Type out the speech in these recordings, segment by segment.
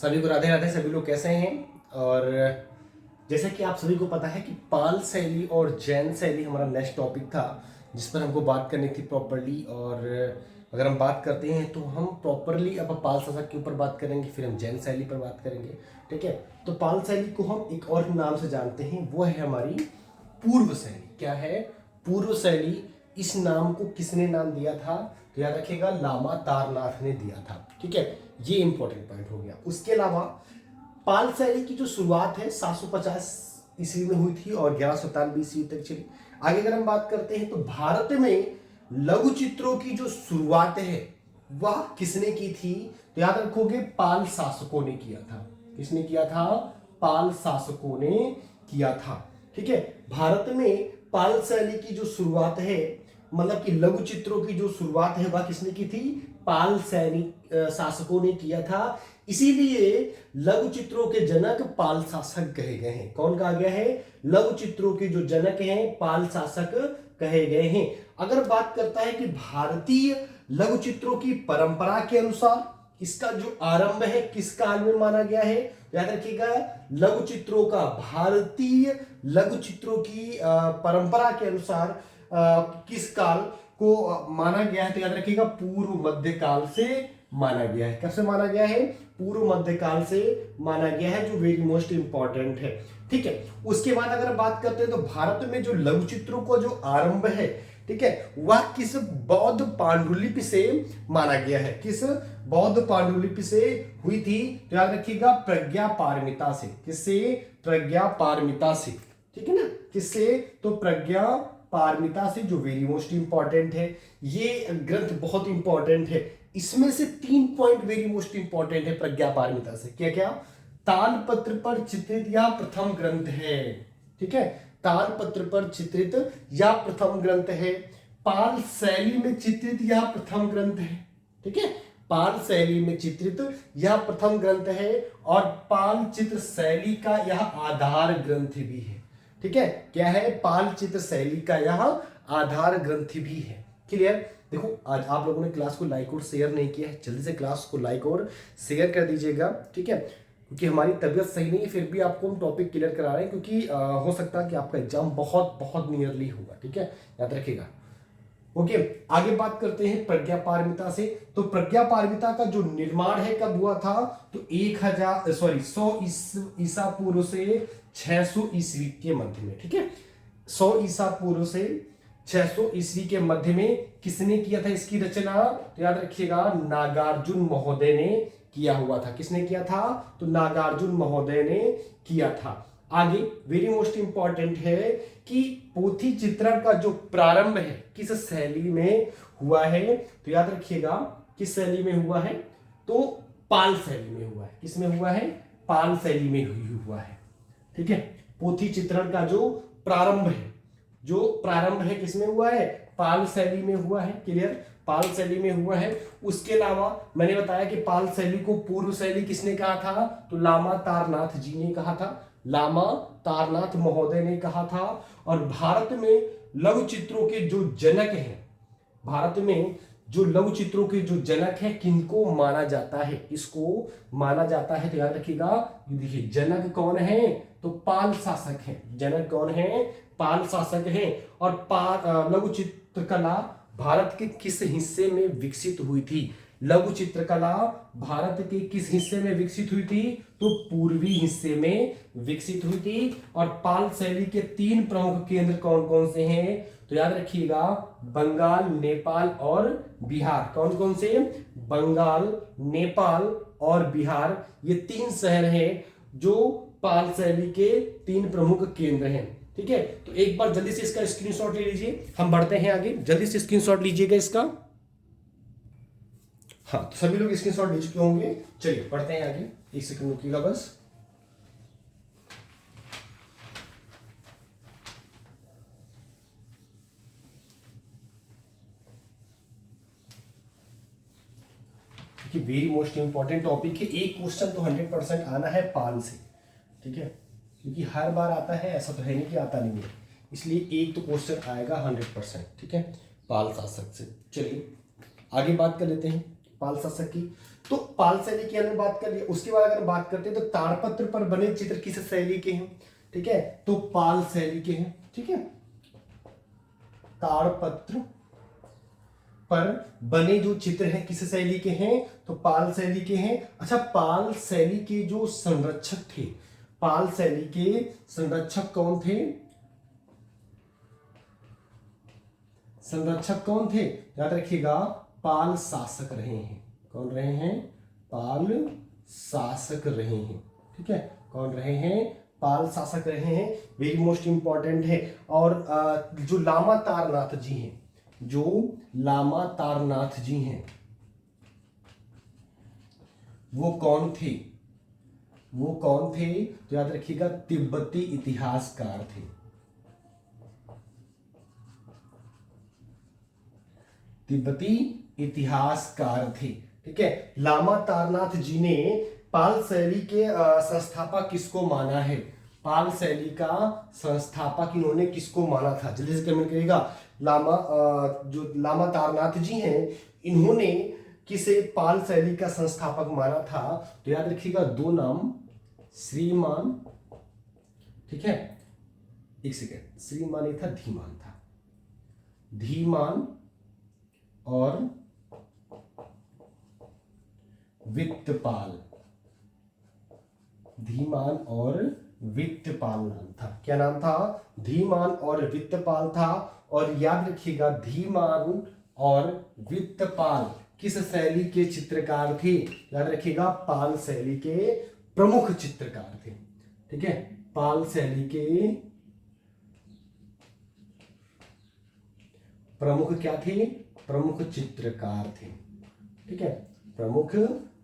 सभी को राधे राधे। सभी लोग कैसे हैं? और जैसा कि आप सभी को पता है कि पाल शैली और जैन शैली हमारा नेक्स्ट टॉपिक था जिस पर हमको बात करनी थी प्रॉपरली। और अगर हम बात करते हैं तो हम प्रॉपरली अब पाल शासक के ऊपर बात करेंगे, फिर हम जैन शैली पर बात करेंगे। ठीक है, तो पाल शैली को हम एक और नाम से जानते हैं, वो है हमारी पूर्व शैली। क्या है? पूर्व शैली। इस नाम को किसने नाम दिया था? तो याद रखिएगा, लामा तारनाथ ने दिया था। ठीक है, ये इंपॉर्टेंट पॉइंट हो गया। उसके अलावा पाल शैली की जो शुरुआत है 750 ईस्वी में हुई थी और 1197 ईस्वी तक चली। आगे अगर हम बात करते हैं तो भारत में लघु चित्रों की जो शुरुआत है वह किसने की थी? तो याद रखोगे, पाल शासकों ने किया था। किसने किया था? पाल शासकों ने किया था। ठीक है, भारत में पाल शैली की जो शुरुआत है, मतलब कि लघु चित्रों की जो शुरुआत है वह किसने की थी? पाल सैनिक शासकों ने किया था। इसीलिए लघु चित्रों के जनक पाल शासक कहे गए हैं। कौन कहा गया है? लघु चित्रों के जो जनक हैं पाल शासक कहे गए हैं। अगर बात करता है कि भारतीय लघु चित्रों की परंपरा के अनुसार इसका जो आरंभ है किस काल में माना गया है? याद रखिएगा, लघु चित्रों का भारतीय लघु चित्रों की परंपरा के अनुसार किस काल को माना गया है? तो याद रखिएगा, पूर्व मध्य काल से माना गया है। कैसे माना गया है? पूर्व मध्य काल से माना गया है, जो वेरी मोस्ट इंपॉर्टेंट है। ठीक है, उसके बाद अगर बात करते हैं तो भारत में जो लघु चित्रों का जो आरंभ है, ठीक है, वह किस बौद्ध पांडुलिपि से माना गया है? किस बौद्ध पांडुलिपि से हुई थी? तो याद रखिएगा, प्रज्ञा पारमिता से। किससे? प्रज्ञा पारमिता से। ठीक है ना, किससे? तो प्रज्ञा पारमिता से, जो वेरी मोस्ट इंपॉर्टेंट है। ये ग्रंथ बहुत इंपॉर्टेंट है। इसमें से 3 पॉइंट वेरी मोस्ट इंपॉर्टेंट है प्रज्ञा पारमिता से। क्या क्या? तालपत्र पर चित्रित यह प्रथम ग्रंथ है। ठीक है, तालपत्र पर चित्रित यह प्रथम ग्रंथ है। पाल शैली में चित्रित यह प्रथम ग्रंथ है। ठीक है, पाल शैली में चित्रित यह प्रथम ग्रंथ है और पाल चित्र शैली का यह आधार ग्रंथ भी है। ठीक है, क्या है? पाल चित्र शैली का यह आधार ग्रंथ भी है। क्लियर? देखो, आज आप लोगों ने क्लास को लाइक और शेयर नहीं किया है, जल्दी से क्लास को लाइक और शेयर कर दीजिएगा। ठीक है, क्योंकि हमारी तबीयत सही नहीं है, फिर भी आपको हम टॉपिक क्लियर करा रहे हैं, क्योंकि हो सकता है कि आपका एग्जाम बहुत बहुत नियरली होगा। ठीक है, याद रखिएगा। ओके, आगे बात करते हैं प्रज्ञा पारमिता से। तो प्रज्ञा पारमिता का जो निर्माण है कब हुआ था? तो 100 ईसा पूर्व से 600 ईस्वी के मध्य में। ठीक है, 100 ईसा पूर्व से 600 ईस्वी के मध्य में किसने किया था इसकी रचना? तो याद रखिएगा, नागार्जुन महोदय ने किया हुआ था। किसने किया था? तो नागार्जुन महोदय ने किया था। आगे वेरी मोस्ट इंपॉर्टेंट है कि पोथी चित्रण का जो प्रारंभ है किस शैली में हुआ है? तो याद रखिएगा, किस शैली में हुआ है? तो पाल शैली में हुआ है। किस में हुआ है? पाल शैली में हुआ है। ठीक है, पोथी चित्रण का जो प्रारंभ है किसमें हुआ है? पाल शैली में हुआ है। क्लियर? पाल शैली में हुआ है। उसके अलावा मैंने बताया कि पाल शैली को पूर्व शैली किसने कहा था? तो लामा तारनाथ जी ने कहा था। लामा तारनाथ महोदय ने कहा था। और भारत में लघु चित्रों के जो जनक हैं, भारत में जो लघु चित्रों के जो जनक है, किनको माना जाता है? इसको माना जाता है। तो याद रखिएगा, देखिए जनक कौन है? तो पाल शासक हैं। जनक कौन है? पाल शासक हैं। और लघु चित्रकला भारत के किस हिस्से में विकसित हुई थी? लघु चित्रकला भारत के किस हिस्से में विकसित हुई थी? तो पूर्वी हिस्से में विकसित हुई थी। और पाल शैली के 3 प्रमुख केंद्र कौन कौन से हैं? तो याद रखिएगा, बंगाल, नेपाल और बिहार। कौन कौन से? बंगाल, नेपाल और बिहार। ये 3 शहर हैं जो पाल शैली के 3 प्रमुख केंद्र हैं। ठीक है, तो एक बार जल्दी से इसका स्क्रीनशॉट ले लीजिए। हम बढ़ते हैं आगे, जल्दी से स्क्रीनशॉट लीजिएगा इसका। हाँ, तो सभी लोग स्क्रीनशॉट ले चुके होंगे। चलिए बढ़ते हैं आगे, 1 सेकंड रुकिएगा बस। कि वेरी मोस्ट इंपॉर्टेंट टॉपिक है। एक क्वेश्चन तो 100% आना है पाल से। ठीक है, क्योंकि हर बार आता है, ऐसा तो है नहीं कि आता नहीं है, इसलिए एक तो क्वेश्चन आएगा 100%। ठीक है, पाल शासक से। चलिए आगे बात कर लेते हैं। पाल शासक की। तो पाल शैली की हमने बात कर ली। उसके बाद अगर बात करते हैं तो ताड़पत्र पर बने चित्र किस शैली के हैं, ठीक है, तो पाल शैली के हैं, ठीक है। ताड़पत्र पर बने जो चित्र हैं किस शैली के हैं, तो पाल शैली के हैं। अच्छा, पाल शैली के जो संरक्षक थे, पाल शैली के संरक्षक कौन थे, संरक्षक कौन थे, याद रखिएगा, पाल शासक रहे हैं। कौन रहे हैं, पाल शासक रहे हैं, ठीक है, कौन रहे हैं, पाल शासक रहे हैं, वेरी मोस्ट इंपॉर्टेंट है। और जो लामा तारनाथ जी हैं, जो लामा तारनाथ जी हैं, वो कौन थे, वो कौन थे, तो याद रखिएगा तिब्बती इतिहासकार थे, तिब्बती इतिहासकार थे, ठीक है। लामा तारनाथ जी ने पाल शैली के संस्थापक किसको माना है, पाल शैली का संस्थापक इन्होंने किसको माना था, जल्दी से कमेंट करिएगा। जो लामा तारनाथ जी हैं, इन्होंने किसे पाल शैली का संस्थापक माना था, तो याद रखिएगा दो नाम, श्रीमान, ठीक है, एक सेकेंड, श्रीमान नहीं था, धीमान था, धीमान और वित्तपाल, धीमान और वित्तपाल नाम था। क्या नाम था, धीमान और वित्तपाल था। और याद रखिएगा धीमान और वित्तपाल किस शैली के चित्रकार थे, याद रखिएगा पाल शैली के प्रमुख चित्रकार थे, ठीक है, पाल शैली के प्रमुख क्या थे, प्रमुख चित्रकार थे, ठीक है, प्रमुख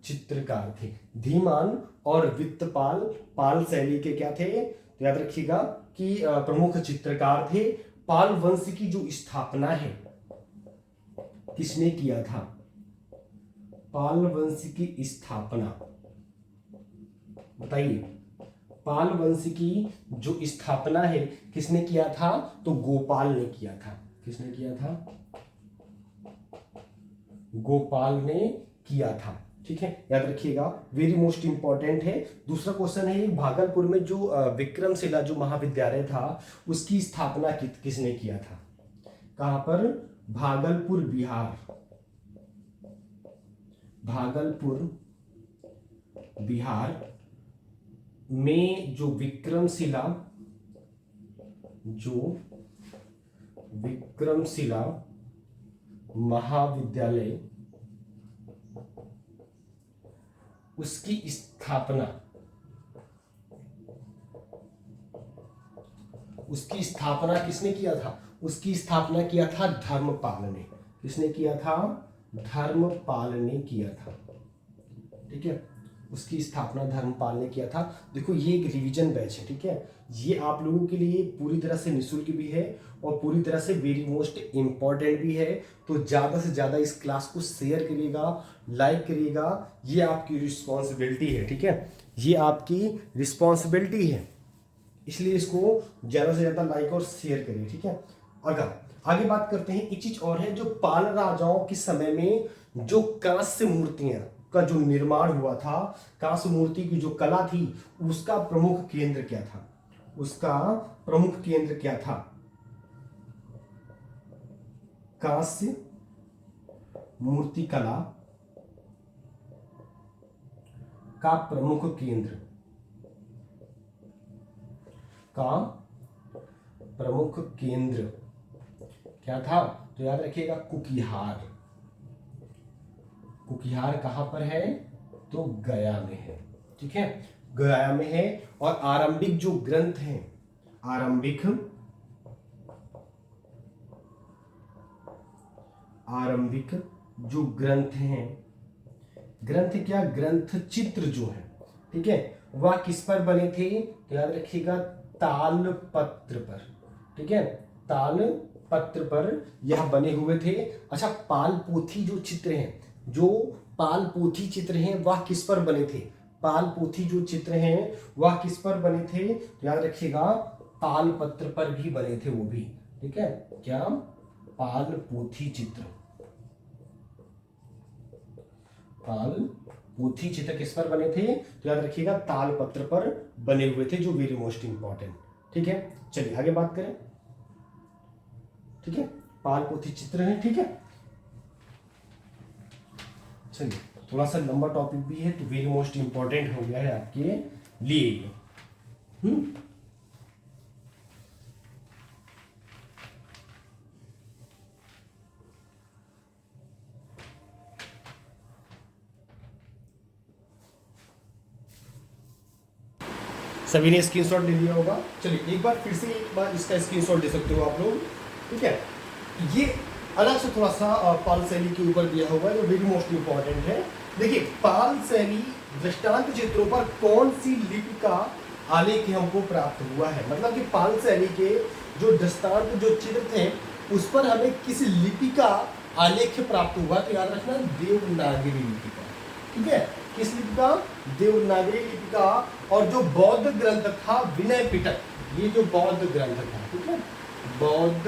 चित्रकार थे। धीमान और वित्तपाल पाल शैली के क्या थे, तो याद रखिएगा कि प्रमुख चित्रकार थे। पाल वंश की जो स्थापना है किसने किया था, पाल वंश की स्थापना बताइए, पाल वंश की जो स्थापना है किसने किया था, तो गोपाल ने किया था। किसने किया था, गोपाल ने किया था, ठीक है, याद रखिएगा, वेरी मोस्ट इंपॉर्टेंट है। दूसरा क्वेश्चन है, भागलपुर में जो विक्रमशिला जो महाविद्यालय था उसकी स्थापना किसने किया था, कहां पर, भागलपुर बिहार, भागलपुर बिहार में जो विक्रमशिला महाविद्यालय उसकी स्थापना किसने किया था, उसकी स्थापना किया था धर्मपाल ने। किसने किया था, धर्मपाल ने किया था, ठीक है, उसकी स्थापना धर्मपाल ने किया था। देखो ये एक रिवीजन बैच है, ठीक है, ये आप लोगों के लिए पूरी तरह से निःशुल्क भी है और पूरी तरह से वेरी मोस्ट इंपॉर्टेंट भी है। तो ज़्यादा से ज़्यादा इस क्लास को शेयर करिएगा, लाइक करिएगा, ये आपकी रिस्पॉन्सिबिलिटी है, ठीक है, ये आपकी रिस्पॉन्सिबिलिटी है, इसलिए इसको ज़्यादा से ज़्यादा लाइक और शेयर करिए, ठीक है। अगर आगे बात करते हैं, एक चीज और है, जो पाल राजाओं के समय में जो कांस्य मूर्तियां का जो निर्माण हुआ था, कांस्य मूर्ति की जो कला थी, उसका प्रमुख केंद्र क्या था, उसका प्रमुख केंद्र क्या था, कांस्य मूर्ति कला का प्रमुख केंद्र क्या था, तो याद रखिएगा कुकिहार। कुकिहार कहां पर है, तो गया में है, ठीक है, गया में है। और आरंभिक जो ग्रंथ हैं, आरंभिक जो ग्रंथ हैं, ग्रंथ क्या, ग्रंथ चित्र जो है, ठीक है, वह किस पर बने थे, तो याद रखिएगा तालपत्र पर, ठीक है, तालपत्र पर यह बने हुए थे। अच्छा, पाल पोथी जो चित्र हैं, जो पाल पोथी चित्र हैं वह किस पर बने थे, पाल पोथी जो चित्र हैं वह किस पर बने थे, तो याद रखिएगा तालपत्र पर भी बने थे वो भी, ठीक है, क्या, पाल पोथी चित्र। पाल पोथी चित्र किस पर बने थे? तो याद रखिएगा ताल पत्र पर बने हुए थे, जो वेरी मोस्ट इंपॉर्टेंट। ठीक है, चलिए आगे बात करें। ठीक है, पाल पोथी चित्र है। ठीक है, चलिए थोड़ा सा लंबा टॉपिक भी है, तो वेरी मोस्ट इंपॉर्टेंट हो गया है आपके लिए। सभी ने स्क्रीनशॉट ले लिया होगा। चलिए एक बार फिर से एक बार इसका स्क्रीनशॉट ले सकते हो आप लोग। ठीक है, ये अलग से थोड़ा सा पाल शैली के ऊपर दिया हुआ है, जो वेरी मोस्ट इंपॉर्टेंट है। देखिए, पाल शैली दृष्टांत चित्रों पर कौन सी लिपि का आलेख हमको प्राप्त हुआ है? मतलब कि पाल शैली के जो दृष्टांत जो चित्र थे, उस पर हमें किस लिपि का आलेख प्राप्त हुआ? तो याद रखना, देवनागरी लिपि का। ठीक है, किस लिपि का? देवनागरी लिपि का। और जो बौद्ध ग्रंथ था विनय पिटक, ये जो बौद्ध ग्रंथ था, ठीक है, बौद्ध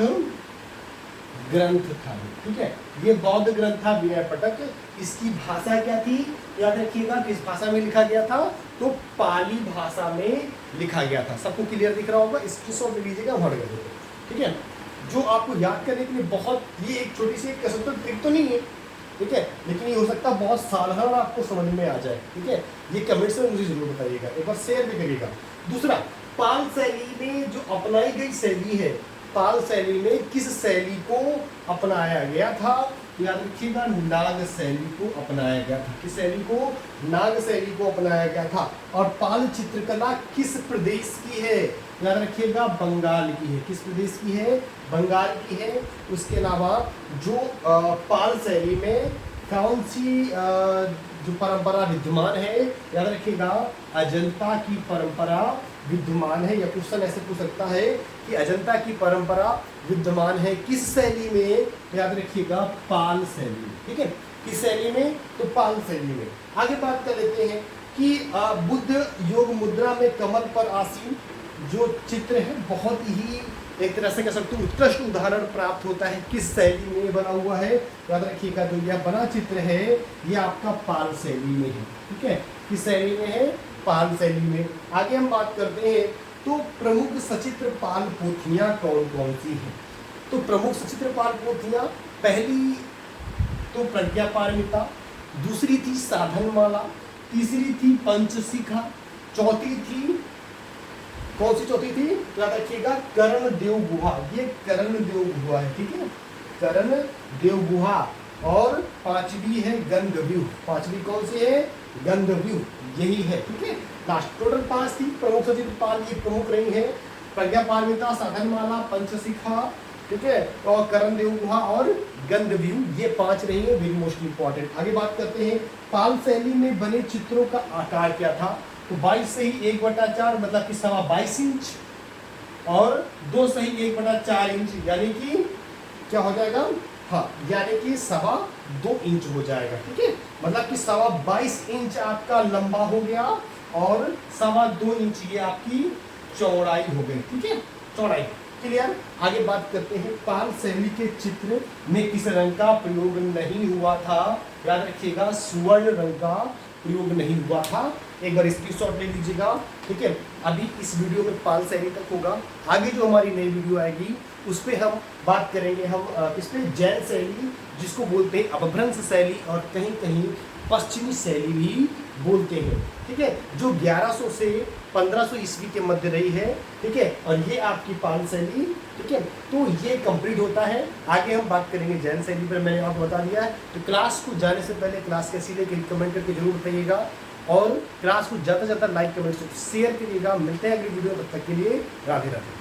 ग्रंथ था, ठीक है, ये बौद्ध ग्रंथ था विनय पिटक। इसकी भाषा क्या थी? याद रखिएगा, किस भाषा में लिखा गया था? तो पाली भाषा में लिखा गया था। सबको क्लियर दिख रहा होगा? स्क्रीनशॉट ले लीजिएगा, हट गए। ठीक है, जो आपको याद करने के लिए बहुत, ये एक छोटी सी कसरत ट्रिक तो नहीं है, ठीक है, लेकिन ये हो सकता है बहुत साधारण आपको समझ में आ जाए। ठीक है, ये कमेंट्स में मुझे जरूर बताइएगा, एक बार शेयर भी करिएगा। दूसरा, पाल शैली में जो अपनाई गई शैली है, पाल शैली में किस शैली को अपनाया गया था? याद रखिएगा, नाग शैली को अपनाया गया था। किस शैली को? नाग शैली को अपनाया गया था। और पाल चित्रकला किस प्रदेश की है? याद रखिएगा, बंगाल की है। किस प्रदेश की है? बंगाल की है। उसके अलावा जो पाल शैली में कौन सी जो परंपरा विद्यमान है? याद रखिएगा, अजंता की परंपरा विद्यमान है। या क्वेश्चन ऐसे पूछ सकता है कि अजंता की परंपरा विद्यमान है किस शैली में? याद रखिएगा, पाल शैली में। ठीक है, किस शैली में? तो पाल शैली में। आगे बात कर लेते हैं कि बुद्ध योग मुद्रा में कमल पर आसीन जो चित्र है, बहुत ही एक तरह से कह सकते हो उत्कृष्ट उदाहरण प्राप्त होता है। किस शैली में बना हुआ है? याद रखिएगा, जो यह बना चित्र है ये आपका पाल शैली में है। ठीक है, किस शैली में है? पाल शैली में। आगे हम बात करते हैं, तो प्रमुख सचित्र पाल पोथियां कौन कौन सी हैं? तो प्रमुख सचित्र पाल पोथियां, पहली तो प्रज्ञा पारमिता, दूसरी थी साधनमाला, तीसरी थी पंचशिखा, चौथी थी, कौन सी चौथी थी? याद रखिएगा, कर्ण देव गुहा। ये कर्ण देव गुहा है। ठीक है, कर्ण देव गुहा। और पांचवी है गंधव्यूह। पांचवी कौन सी है? गंधव्यूह, यही है। ठीक है, लास्ट टोटल 5 थी प्रमुख सचित्र पाल, ये प्रमुख रही है। प्रज्ञा पारमिता, साधनमाला, पंचशिखा, ठीक है, और कर्ण देव गुहा और गंधव्यूह, ये 5 रही है, वेरी मोस्ट इंपॉर्टेंट। आगे बात करते हैं, पाल शैली में बने चित्रों का आकार क्या था? तो 22 सही 1/4, मतलब कि 22.25 इंच, और 2 सही 1/4 इंच, यानी कि क्या हो जाएगा? हाँ, यानी कि 2.25 इंच हो जाएगा। ठीक है, मतलब कि 22.25 इंच आपका लंबा हो गया और 2.25 इंच ये आपकी चौड़ाई हो गई। ठीक है, चौड़ाई क्लियर। आगे बात करते हैं, पाल शैली के चित्र में किस रंग का प्रयोग नहीं हुआ था? याद रखिएगा, स्वर्ण रंग का प्रयोग नहीं हुआ था। एक बार स्क्रीनशॉट ले लीजिएगा। ठीक है, अभी इस वीडियो में पाल शैली तक होगा। आगे जो हमारी नई वीडियो आएगी उस पर हम बात करेंगे, हम इस पे जैन शैली, जिसको बोलते हैं अपभ्रंश शैली, और कहीं कहीं पश्चिमी शैली भी बोलते हैं। ठीक है, जो 1100 से 1500 ईस्वी के मध्य रही है। ठीक है, और ये आपकी पाल शैली। ठीक है, तो ये कंप्लीट होता है। आगे हम बात करेंगे जैन शैली पर, मैंने आपको बता दिया है। तो क्लास को जाने से पहले क्लास कैसी लगी कमेंट करके जरूर बताइएगा, और क्लास को ज़्यादा से ज़्यादा लाइक कमेंट शेयर करिएगा। मिलते हैं अगली वीडियो, तब तक के लिए राधे राधे।